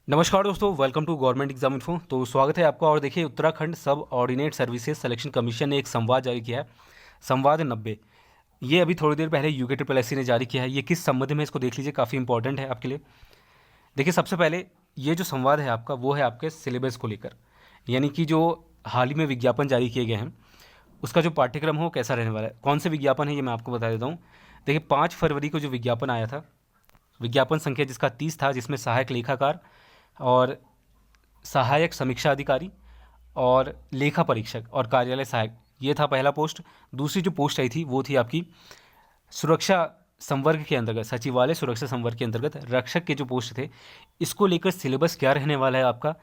नमस्कार दोस्तों, welcome to government exam info. तो स्वागत है आपका। और देखिए, उत्तराखंड सब ऑर्डिनेट सर्विसेज सिलेक्शन कमीशन ने एक संवाद जारी किया है, संवाद 90। ये अभी थोड़ी देर पहले यूके ट्रिपल एस सी ने जारी किया है। ये किस संबंध में, इसको देख लीजिए, काफ़ी इंपॉर्टेंट है आपके लिए। देखिए, सबसे पहले ये जो संवाद है आपका, वो है आपके सिलेबस को लेकर, यानी कि जो हाल ही में विज्ञापन जारी किए गए हैं उसका जो पाठ्यक्रम हो कैसा रहने वाला है। कौन से विज्ञापन है ये मैं आपको बता देता हूँ। देखिए, 5 फरवरी को जो विज्ञापन आया था, विज्ञापन संख्या जिसका 30 था, जिसमें सहायक लेखाकार और सहायक समीक्षा अधिकारी और लेखा परीक्षक और कार्यालय सहायक, ये था पहला पोस्ट। दूसरी जो पोस्ट आई थी वो थी आपकी सुरक्षा संवर्ग के अंतर्गत, सचिवालय सुरक्षा संवर्ग के अंतर्गत रक्षक के जो पोस्ट थे। इसको लेकर सिलेबस क्या रहने वाला है आपका,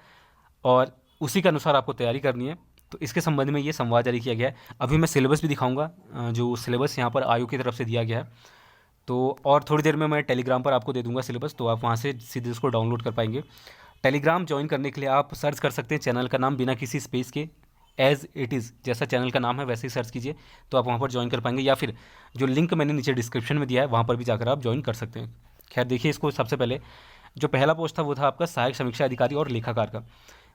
और उसी के अनुसार आपको तैयारी करनी है। तो इसके संबंध में ये संवाद जारी किया गया है। अभी मैं सिलेबस भी दिखाऊंगा, जो सिलेबस यहाँ पर आयोग की तरफ से दिया गया है। तो और थोड़ी देर में मैं टेलीग्राम पर आपको दे दूंगा सिलेबस, तो आप वहाँ से सीधे उसको डाउनलोड कर पाएंगे। टेलीग्राम ज्वाइन करने के लिए आप सर्च कर सकते हैं चैनल का नाम बिना किसी स्पेस के, एज इट इज़, जैसा चैनल का नाम है वैसे ही सर्च कीजिए, तो आप वहाँ पर ज्वाइन कर पाएंगे। या फिर जो लिंक मैंने नीचे डिस्क्रिप्शन में दिया है वहाँ पर भी जाकर आप ज्वाइन कर सकते हैं। खैर, देखिए, इसको सबसे पहले जो पहला पोस्ट था वो था आपका सहायक समीक्षा अधिकारी और लेखाकार का,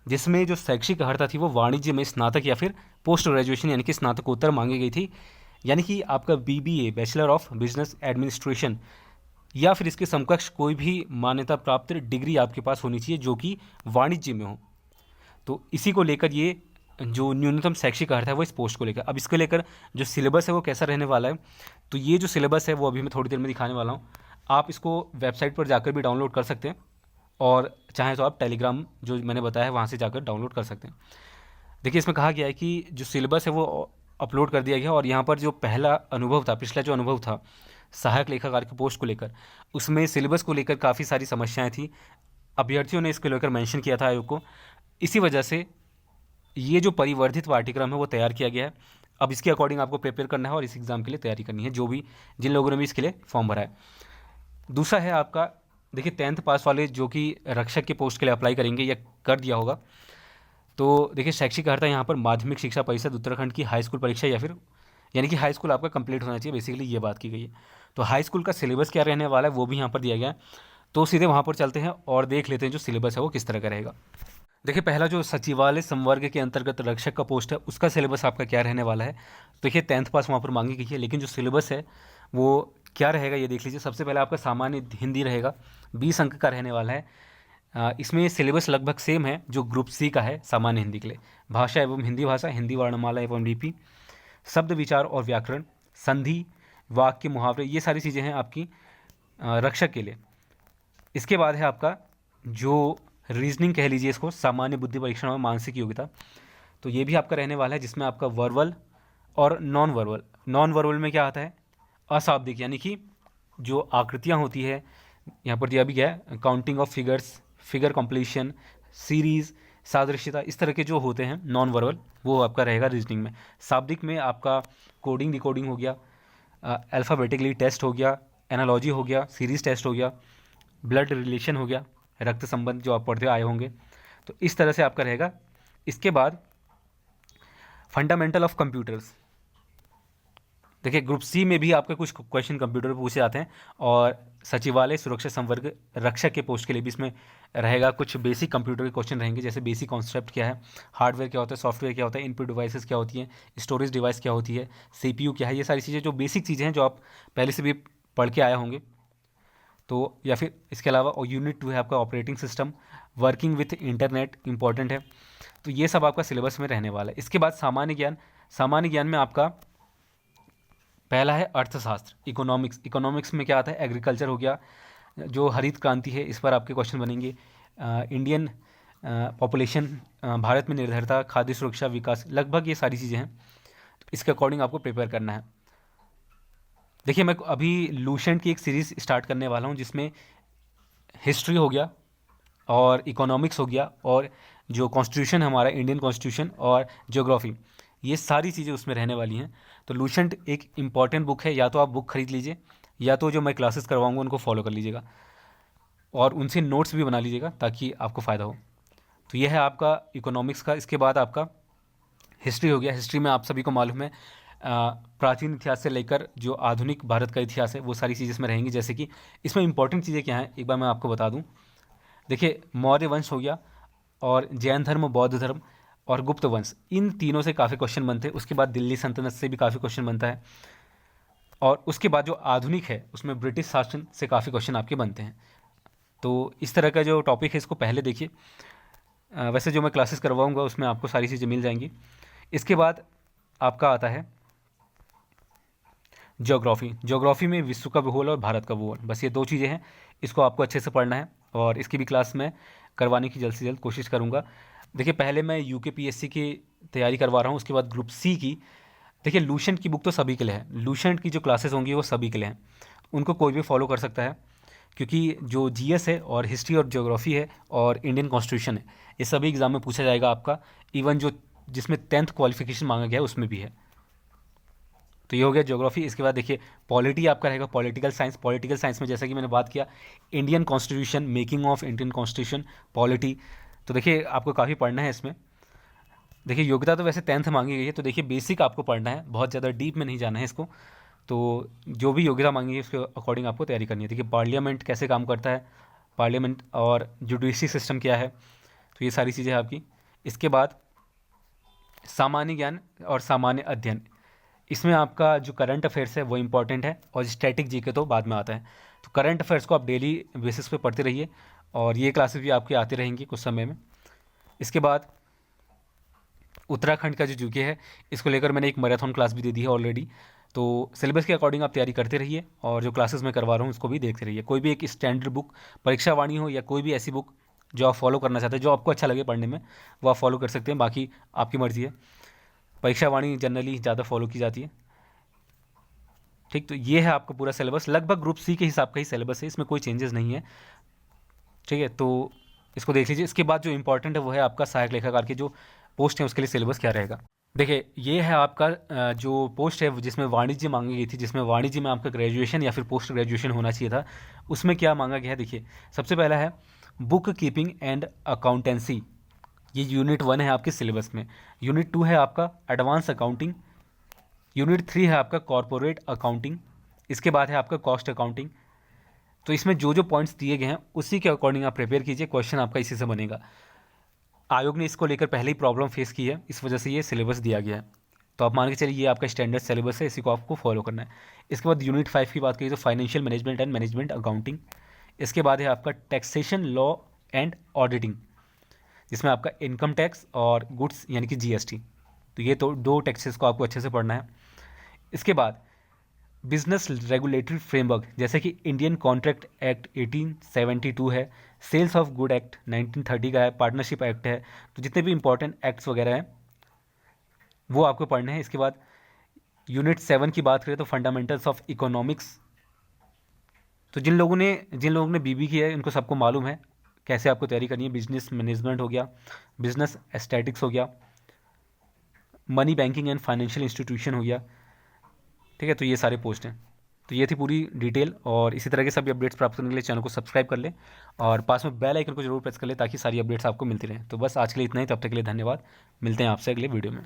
जिसमें जो शैक्षिक अर्हता थी वो वाणिज्य में स्नातक या फिर पोस्ट ग्रेजुएशन यानी कि स्नातकोत्तर मांगी गई थी। यानी कि आपका BBA, bachelor of business administration, या फिर इसके समकक्ष कोई भी मान्यता प्राप्त डिग्री आपके पास होनी चाहिए जो कि वाणिज्य में हो। तो इसी को लेकर ये जो न्यूनतम शैक्षिक अर्हता है वो इस पोस्ट को लेकर। अब इसको लेकर जो सिलेबस है वो कैसा रहने वाला है, तो ये जो सिलेबस है वो अभी मैं थोड़ी देर में दिखाने वाला हूँ। आप इसको वेबसाइट पर जाकर भी डाउनलोड कर सकते हैं, और चाहें तो आप टेलीग्राम जो मैंने बताया है वहाँ से जाकर डाउनलोड कर सकते हैं। देखिए, इसमें कहा गया है कि जो सिलेबस है वो अपलोड कर दिया गया, और यहाँ पर जो पहला अनुभव था, पिछला जो अनुभव था सहायक लेखाकार की पोस्ट को लेकर, उसमें सिलेबस को लेकर काफ़ी सारी समस्याएं थी। अभ्यर्थियों ने इसको लेकर मेंशन किया था आयोग को। इसी वजह से ये जो परिवर्धित पाठ्यक्रम है वो तैयार किया गया है। अब इसके अकॉर्डिंग आपको प्रिपेयर करना है और इस एग्ज़ाम के लिए तैयारी करनी है, जो भी जिन लोगों ने भी इसके लिए फॉर्म भरा है। दूसरा है आपका, देखिए, 10th पास वाले जो कि रक्षक के पोस्ट के लिए अप्लाई करेंगे या कर दिया होगा, तो देखिए, शैक्षिक अर्हता यहाँ पर माध्यमिक शिक्षा परिषद उत्तराखंड की हाई स्कूल परीक्षा, या फिर यानी कि हाई स्कूल आपका कंप्लीट होना चाहिए, बेसिकली ये बात की गई है। तो हाई स्कूल का सिलेबस क्या रहने वाला है वो भी यहाँ पर दिया गया है। तो सीधे वहाँ पर चलते हैं और देख लेते हैं जो सिलेबस है वो किस तरह का रहेगा। देखिए, पहला जो सचिवालय संवर्ग के अंतर्गत रक्षक का पोस्ट है उसका सिलेबस आपका क्या रहने वाला है। देखिए, 10th पास वहाँ पर मांगी गई है, लेकिन जो सिलेबस है वो क्या रहेगा ये देख लीजिए। सबसे पहले आपका सामान्य हिंदी रहेगा, 20 अंक का रहने वाला है। इसमें सिलेबस लगभग सेम है जो ग्रुप सी का है सामान्य हिंदी के लिए। भाषा एवं हिंदी भाषा, हिंदी वर्णमाला एवं लिपि, शब्द विचार और व्याकरण, संधि, वाक्य, मुहावरे, ये सारी चीज़ें हैं आपकी रक्षक के लिए। इसके बाद है आपका जो रीजनिंग कह लीजिए इसको, सामान्य बुद्धि परीक्षण और मानसिक योग्यता, तो ये भी आपका रहने वाला है, जिसमें आपका वर्बल और नॉन वर्बल। नॉन वर्बल में क्या आता है, अशाब्दिक, यानी कि जो आकृतियाँ होती है, यहाँ पर दिया भी गया है, counting of figures, figure completion, series, सादृश्यता, इस तरह के जो होते हैं नॉन वर्बल, वो आपका रहेगा रीजनिंग में। शाब्दिक में आपका कोडिंग डिकोडिंग हो गया, अल्फ़ाबेटिकली टेस्ट हो गया, एनालॉजी हो गया, सीरीज़ टेस्ट हो गया, ब्लड रिलेशन हो गया, रक्त संबंध जो आप पढ़ते आए होंगे, तो इस तरह से आपका रहेगा। इसके बाद फंडामेंटल ऑफ कंप्यूटर्स, देखिए, ग्रुप सी में भी आपके कुछ क्वेश्चन कंप्यूटर पर पूछे जाते हैं, और सचिवालय सुरक्षा संवर्ग रक्षक के पोस्ट के लिए भी इसमें रहेगा, कुछ बेसिक कंप्यूटर के क्वेश्चन रहेंगे, जैसे बेसिक कॉन्सेप्ट क्या है, हार्डवेयर क्या होता है, सॉफ्टवेयर क्या होता है, इनपुट डिवाइसेस क्या होती हैं, स्टोरेज डिवाइस क्या होती है, सीपीयू क्या है, ये सारी चीज़ें जो बेसिक चीज़ें हैं जो आप पहले से भी पढ़ के आए होंगे। तो या फिर इसके अलावा और यूनिट 2 है आपका operating system, working with internet important है। तो ये सब आपका सिलेबस में रहने वाला है। इसके बाद सामान्य ज्ञान, सामान्य ज्ञान में आपका पहला है अर्थशास्त्र, इकोनॉमिक्स। इकोनॉमिक्स में क्या आता है, एग्रीकल्चर हो गया, जो हरित क्रांति है इस पर आपके क्वेश्चन बनेंगे, इंडियन पॉपुलेशन, भारत में निर्भरता, खाद्य सुरक्षा, विकास, लगभग ये सारी चीज़ें हैं। तो इसके अकॉर्डिंग आपको प्रिपेयर करना है। देखिए, मैं अभी लूसेंट की एक सीरीज़ स्टार्ट करने वाला हूँ, जिसमें हिस्ट्री हो गया और इकोनॉमिक्स हो गया, और जो कॉन्स्टिट्यूशन है हमारा इंडियन कॉन्स्टिट्यूशन, और ज्योग्राफी, ये सारी चीज़ें उसमें रहने वाली हैं। तो लूसेंट एक इम्पॉर्टेंट बुक है, या तो आप बुक खरीद लीजिए, या तो जो मैं क्लासेस करवाऊंगा उनको फॉलो कर लीजिएगा, और उनसे नोट्स भी बना लीजिएगा ताकि आपको फ़ायदा हो। तो यह है आपका इकोनॉमिक्स का। इसके बाद आपका हिस्ट्री हो गया। हिस्ट्री में आप सभी को मालूम है, प्राचीन इतिहास से लेकर जो आधुनिक भारत का इतिहास है वो सारी चीज़ें इसमें रहेंगी। जैसे कि इसमें इंपॉर्टेंट चीज़ें क्या हैं, एक बार मैं आपको बता दूं। देखिए मौर्य वंश हो गया और जैन धर्म, बौद्ध धर्म और गुप्त वंश, इन तीनों से काफ़ी क्वेश्चन बनते हैं। उसके बाद दिल्ली सल्तनत से भी काफ़ी क्वेश्चन बनता है, और उसके बाद जो आधुनिक है उसमें ब्रिटिश शासन से काफ़ी क्वेश्चन आपके बनते हैं। तो इस तरह का जो टॉपिक है इसको पहले देखिए। वैसे जो मैं क्लासेस करवाऊंगा उसमें आपको सारी चीज़ें मिल जाएंगी। इसके बाद आपका आता है ज्योग्राफी। ज्योग्राफी में विश्व का भूगोल और भारत का भूगोल, बस ये दो चीज़ें हैं। इसको आपको अच्छे से पढ़ना है और इसकी भी क्लास मैं करवाने की जल्द से जल्द कोशिश करूँगा। देखिए पहले मैं यूकेपीएससी की तैयारी करवा रहा हूँ, उसके बाद ग्रुप सी की। देखिए लूसेंट की बुक तो सभी के लिए है, लूसेंट की जो क्लासेस होंगी वो सभी के लिए हैं, उनको कोई भी फॉलो कर सकता है, क्योंकि जो जीएस है और हिस्ट्री और ज्योग्राफी है और इंडियन कॉन्स्टिट्यूशन है, ये सभी एग्जाम में पूछा जाएगा आपका। इवन जो जिसमें 10th क्वालिफिकेशन मांगा गया है उसमें भी है। तो ये हो गया ज्योग्राफी। इसके बाद देखिए पॉलिटी आपका रहेगा, पॉलिटिकल साइंस। पॉलिटिकल साइंस में जैसा कि मैंने बात किया, Indian constitution, making of Indian constitution, polity. तो देखिए आपको काफ़ी पढ़ना है इसमें। देखिए योग्यता तो वैसे 10th मांगी गई है, तो देखिए बेसिक आपको पढ़ना है, बहुत ज़्यादा डीप में नहीं जाना है इसको। तो जो भी योग्यता मांगी है उसके अकॉर्डिंग आपको तैयारी करनी है। देखिए पार्लियामेंट कैसे काम करता है, पार्लियामेंट और जुडिशरी सिस्टम क्या है, तो ये सारी चीज़ें आपकी। इसके बाद सामान्य ज्ञान और सामान्य अध्ययन, इसमें आपका जो करंट अफेयर्स है वो इम्पॉर्टेंट है, और स्टैटिक जीके तो बाद में आता है। तो करंट अफेयर्स को आप डेली बेसिस पे पढ़ते रहिए, और ये क्लासेस भी आपकी आती रहेंगी कुछ समय में। इसके बाद उत्तराखंड का जो जीके है इसको लेकर मैंने एक मैराथन क्लास भी दे दी है ऑलरेडी। तो सिलेबस के अकॉर्डिंग आप तैयारी करते रहिए, और जो क्लासेस मैं करवा रहा हूँ उसको भी देखते रहिए। कोई भी एक स्टैंडर्ड बुक, परीक्षा वाणी हो या कोई भी ऐसी बुक जो आप फॉलो करना चाहते हैं, जो आपको अच्छा लगे पढ़ने में, वो आप फॉलो कर सकते हैं, बाकी आपकी मर्ज़ी है। परीक्षा वाणी जनरली ज़्यादा फॉलो की जाती है। ठीक, तो ये है आपका पूरा सिलेबस, लगभग ग्रुप सी के हिसाब का ही सिलेबस है, इसमें कोई चेंजेस नहीं है। ठीक है, तो इसको देख लीजिए। इसके बाद जो इंपॉर्टेंट है वो है आपका सहायक लेखाकार की जो पोस्ट है उसके लिए सिलेबस क्या रहेगा। देखिए ये है आपका जो पोस्ट है जिसमें वाणिज्य मांगी गई थी, जिसमें वाणिज्य में आपका ग्रेजुएशन या फिर पोस्ट ग्रेजुएशन होना चाहिए था, उसमें क्या मांगा गया है। देखिए सबसे पहला है बुक कीपिंग एंड अकाउंटेंसी, ये यूनिट 1 है आपके सिलेबस में। यूनिट 2 है आपका एडवांस अकाउंटिंग। यूनिट 3 है आपका कॉरपोरेट अकाउंटिंग। इसके बाद है आपका कॉस्ट अकाउंटिंग। तो इसमें जो जो पॉइंट्स दिए गए हैं उसी के अकॉर्डिंग आप प्रिपेयर कीजिए, क्वेश्चन आपका इसी से बनेगा। आयोग ने इसको लेकर पहले ही प्रॉब्लम फेस की है, इस वजह से ये सिलेबस दिया गया है। तो आप मान के चलिए ये आपका स्टैंडर्ड सिलेबस है, इसी को आपको फॉलो करना है। इसके बाद यूनिट 5 की बात करिए तो financial management and management accounting. इसके बाद है आपका टैक्सेशन लॉ एंड ऑडिटिंग, जिसमें आपका इनकम टैक्स और गुड्स यानी कि जीएसटी। तो ये तो दो टैक्सेस को आपको अच्छे से पढ़ना है। इसके बाद बिजनेस रेगुलेटरी फ्रेमवर्क, जैसे कि इंडियन कॉन्ट्रैक्ट एक्ट 1872 है, सेल्स ऑफ गुड एक्ट 1930 का है, पार्टनरशिप एक्ट है। तो जितने भी इंपॉर्टेंट एक्ट्स वगैरह हैं वो आपको पढ़ने हैं। इसके बाद यूनिट 7 की बात करें तो फंडामेंटल्स ऑफ इकोनॉमिक्स। तो जिन लोगों ने बीबी की है उनको सबको मालूम है कैसे आपको तैयारी करनी है। बिजनेस मैनेजमेंट हो गया, बिजनेस एस्थेटिक्स हो गया, money banking and financial institution हो गया। ठीक है, तो ये सारे पोस्ट हैं। तो ये थी पूरी डिटेल, और इसी तरह के सभी अपडेट्स प्राप्त करने के लिए चैनल को सब्सक्राइब कर लें और पास में बेल आइकन को जरूर प्रेस कर लें ताकि सारी अपडेट्स आपको मिलती रहें। तो बस आज के लिए इतना ही, तब तक के लिए धन्यवाद। मिलते हैं आपसे अगले वीडियो में।